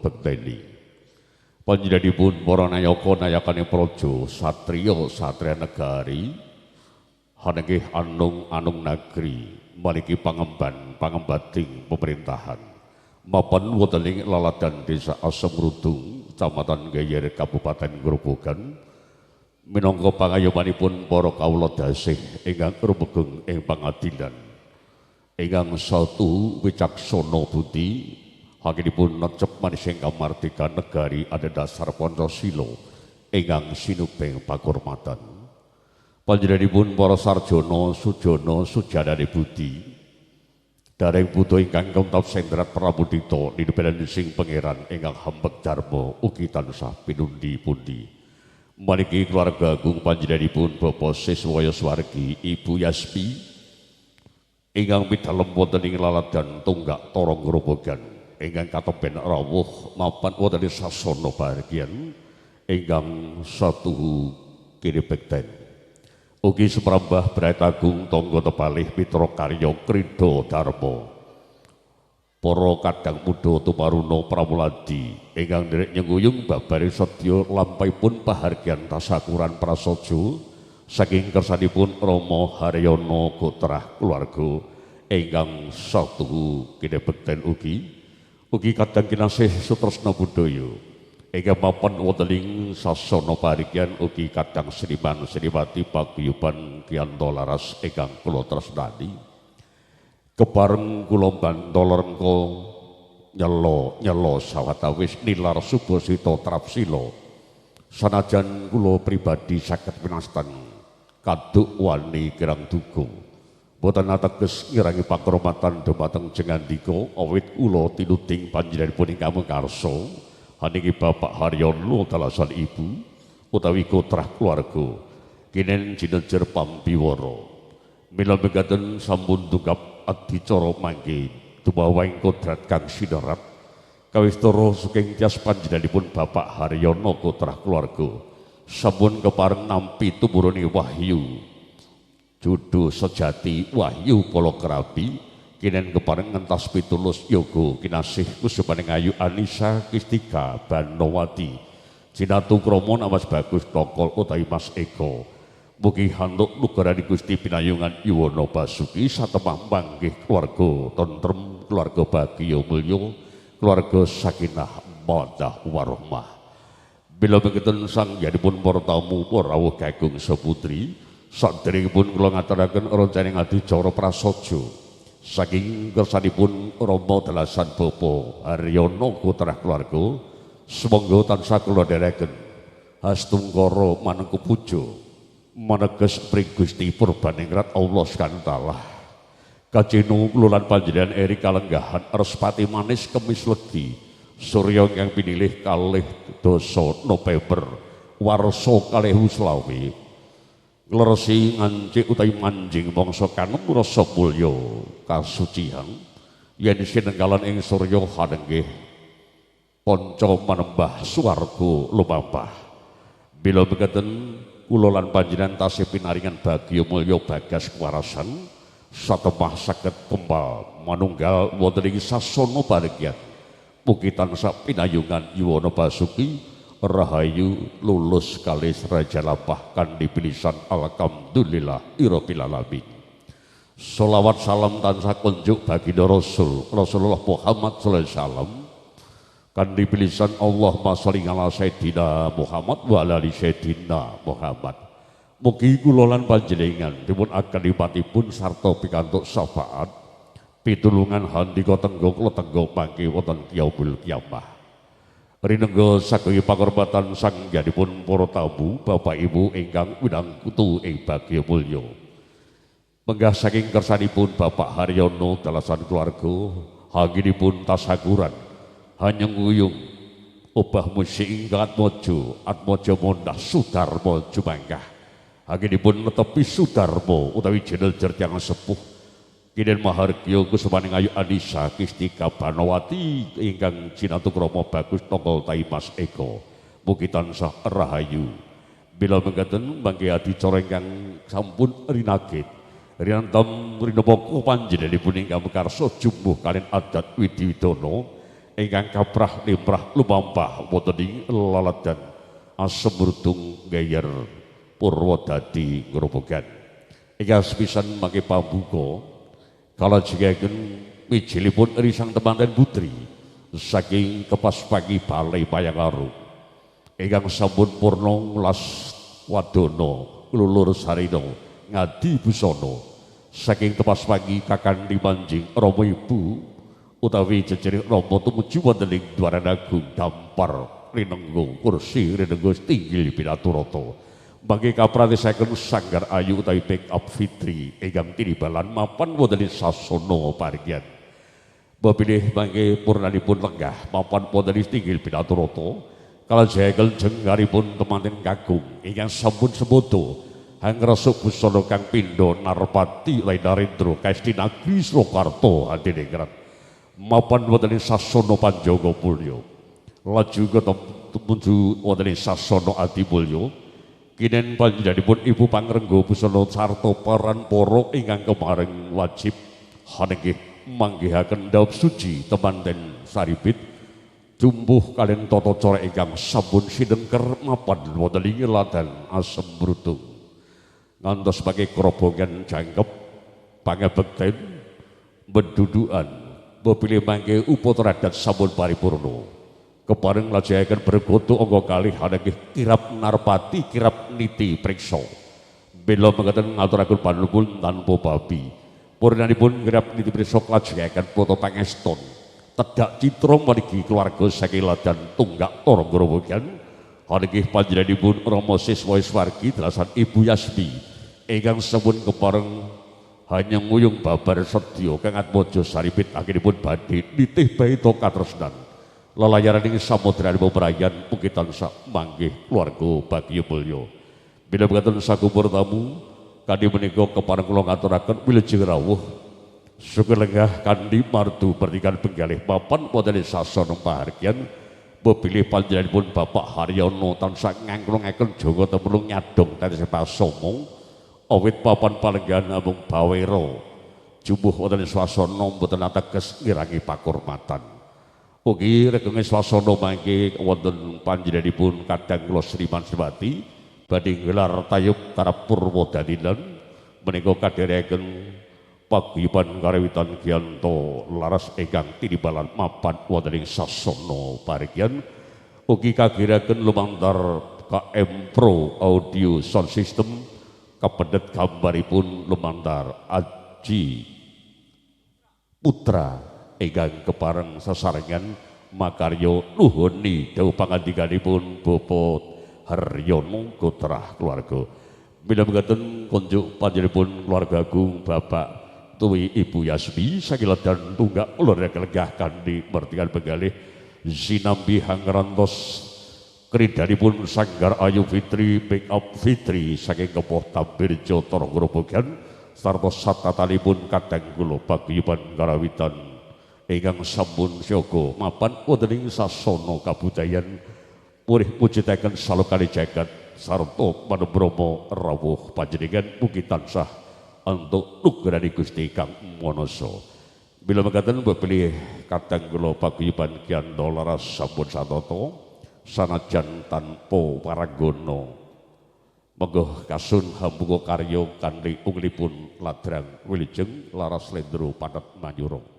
bekteni. Panjenenganipun para nayaka nayakane praja, satriya satriya negari, hanggih anung negeri, maliki pangembating pemerintahan. Mapan wonten ing laladan Desa Asemrudung, Kecamatan Gayer, Kabupaten Grobogan, minangka pangayomanipun para kawula dasih ingkang rumegeng ing pangadilan. Ingkang satu wicaksana budi, hanggenipun necep manising kamardikan negari adhedhasar Pancasila ingkang sinubeng pakurmatan. Panjenenganipun para sarjana sujana sujanane budi, dereng buta ingkang kentap sendrat pramudita ninepen sing pangeran ingkang hambek dharma ugi tansah pinundi-pundi. Maliki keluarga agung panjenenganipun Bapak Siswaya Swargi, Ibu Yasmi ingkang pidalem wonten ing laladan Tunggak Torong Grobogan, ingkang katemben rawuh mapan wonten ing sasana bahagian ingkang satuhu kene bekten. Ugi seprambah Brait Agung tangga tepalih mitra karya Krida Dharma. Para kadang muda tumaruna pramuladi ingkang nderek nyenguyung babaring sedya lampahipun pahargyan tasakuran prasaja saking kersanipun Rama Haryono Gotrah keluarga ingkang satuhu kene bekten ugi kadang kinasih sutresna budaya ingkang mapan wonten ing sasana parigyan ugi kadang seniman seniwati paguyuban Kianto Laras ingkang kula tresnani kepareng kula bantol rengko nyelo sawetawis nilar subasita trapsila sanajan kula pribadi saged pinastan kaduk wani kirang duka boten ateges ngirangi pakurmatan dumateng jengandika awit kula tinuding panjenenganipun ingkang mekarsa haniki Bapak Haryono dalasan ibu utawi kotrah keluarga kinen jinejer pambiwara mila mekaten sampun tunggap adicara mangke dumawaing kodrat kang sinerat kawistara saking tias panjenenganipun Bapak Haryono kotrah keluarga sampun kepareng nampi tumurune wahyu judo sejati wahyu palakrabi kinen kepareng ngentas pitulus yoga kinasih kusupaning ayu Anissa Kistika Banowati Cinatu Kromo Mas Bagus Tokol utawi Mas Eko mugi hantuk nugarani Gusti pinayungan Yuwana Basuki satemah manggih keluarga tentrem keluarga bagya mulya keluarga sakinah mawaddah warahmah. Bila mekaten sang yanipun para tamu para rawuh kakung saputri sadèrèngipun kula ngaturaken rancaning adicara prasaja saking kersanipun Rama dalasan Bapak Haryono Gotrah keluarga sumangga tansah kula dherekaken hastungkara manengku puja maneges pring Gusti Purbaningrat Allah Subhanahu kajeno kula lan panjenengan eri kalenggahan respati manis kemis legi Surya yang pinilih kalih dosa November warsa kalih Slawi ngleresi ngancik utawi manjing mangsa kanem rasa mulya kasucihan yen sinenggalan ing surya hanenggih panca manembah swarga lumampah bila mekaten kula lan panjenengan tasih pinaringan bagya mulya bagas kewarasan satemah saged kembal manunggal wonten ing sasana bahagia mugi tansah pinayungan Yuwana Basuki rahayu lulus kalis raja lapah kandi pilisan alhamdulillah irafil alamin. Sholawat salam tansah kunjuk baginda Rasulullah Muhammad sallallahu alaihi wasallam kandi pilisan Allahumma sholli ala sayyidina Muhammad wa ala ali sayyidina Muhammad. Mugi kula lan panjenengan dipun akalipatipun sarta pikantuk syafaat pitulungan handika tenggo kula tenggo mangke wonten yaumul kiamah. Rinengga saking pakurmatan sangyanipun para tamu Bapak Ibu ingkang widang kutu ing bagya mulya. Menggah saking kersanipun Bapak Haryono dalasan keluarga hanggenipun tasakuran hanyenguyung obah musik ingkang atmaja mondah Sudarma Jumanggah. Hanggenipun netepi Sudarma utawi jenel-jenel yang sepuh kinen mahargya kusumaning ayu Anissa Kistika Banowati ingkang Cinatu Kromo Bagus Tongkol Tai Mas Eko mugi tansah rahayu. Bila mekaten mangke adicara ingkang sampun rinagit rinantem rinapa panjenenganipun ingkang mekarsa jumbuh kalian adat Wididono ingkang kaprah limrah lumampah wonten ing laladan asem mrutung gayer Purwodadi Grobogan. Ingkang sepisan mangke pambuka kalajengaken wijilipun risang temanten putri saking Kepas Pagi Balai Payangaru ingkang sampun purna nglas wadana lulur sarina ngadi busana saking Kepas Pagi Kakang Dimanjing Rama Ibu utawi jejerih Rama tumuju wonten ing Dwaran Agung dampar rinenggo kursi rinenggo tinggil pinaturata mangke kaprawisaken Sanggar Ayu utawi Pick Up Fitri ingkang tinibalan mapan wonten ing sasana paringgian bapilih mangke purnanipun lenggah mapan wonten ing tinggil pinaturata kalajengaken jenggaripun temanten kakung ingkang sampun semono hangrasuk busana kang pindha Narpati Lai Narendra Kaesti Nagri Surakarta Hadiningrat mapan wonten ing sasana Panjaga Mulya laju tumuju wonten ing sasana Adimulya kinen panjenenganipun Ibu Pangrengga Busana sarta paranpara ingkang kemareng wajib hanggih manggihaken dhaup suci temanten saripit jumbuh kalian tata cara ingkang sampun sinengker mapan wonten ing ladan asem mrutung ngantos sebagai kerobongan jangkep pangabekten mendudukan bapilih mangke upatradat sampun paripurna kepareng lajengaken bergoto angka kalih hanggih kirap Narpati kirap niti priksa bela mengatakan ngaturaken panulpun tanpa babi purnanipun kirap niti priksa lajengaken foto pangeston tedak citra margi keluarga saking ladan Tunggak Tara Grobogan hanggih panjenenganipun Rama Siswa Iswargi dalasan Ibu Yasmi ingkang sampun kepareng hanya nguyung babar sedya kang atmaja saripit akhiripun badhe nitih baita katresnan lelayaran ing samudra peperayan mugi tansah manggih keluarga bagya mulya bila mekaten sakumpul tamu kanthi menika kepareng kula ngaturaken wilujeng rawuh syukur lenggah kanthi martu pertikan penggalih papan wonten ing sasana pahargyan bepilih panjenenganipun Bapak Haryono tansah ngangklungaken jaga temulung nyadong tetes pasomong awit papan palenggan namung bawero jumbuh wonten ing swasana mboten ateges ngirangi pakurmatan ugi regenge swasana mangke wonten panjenenganipun kadang kula Sriman Sriwati badhe gelar tayub tarap Purwodadilan menika kadherekaken paguyuban karewitan Giyanto laras ingkang tinibalan mapan wonten ing sasana paringgian ugi kagiraken lumantar KM Pro Audio Sound System kapedhet gambaripun lumantar Aji Putra ingkang kepareng sesarengan makarya nuhuni dawuh pangandikanipun Bapak Haryono Kotrah keluarga. Bila mekaten kunjuk panjenenganipun keluarga agung Bapak tuwi Ibu Yasmi saking ladan Tunggak ulur kelegah kanthi mertikan penggalih sinambi hangrantos kridhanipun Sanggar Ayu Fitri Pick Up Fitri saking Kepoh Tambirja Tara Grobogan sarta satatanipun kadang kula paguyuban karawitan ingkang sampun siaga mapan wonten ing sasana kabudayan purih mujudaken salokali jagat sarta manebrama rawuh panjenengan mugi tansah antuk nugrahani Gusti Kang Manasa. Bila mekaten bepilih kadang kula paguyuban Giyanto laras sampun satata sanajan tanpa paragana monggo kasun hambuka karya kanthi unglipun ladrang wilujeng laras lendro patet manyura.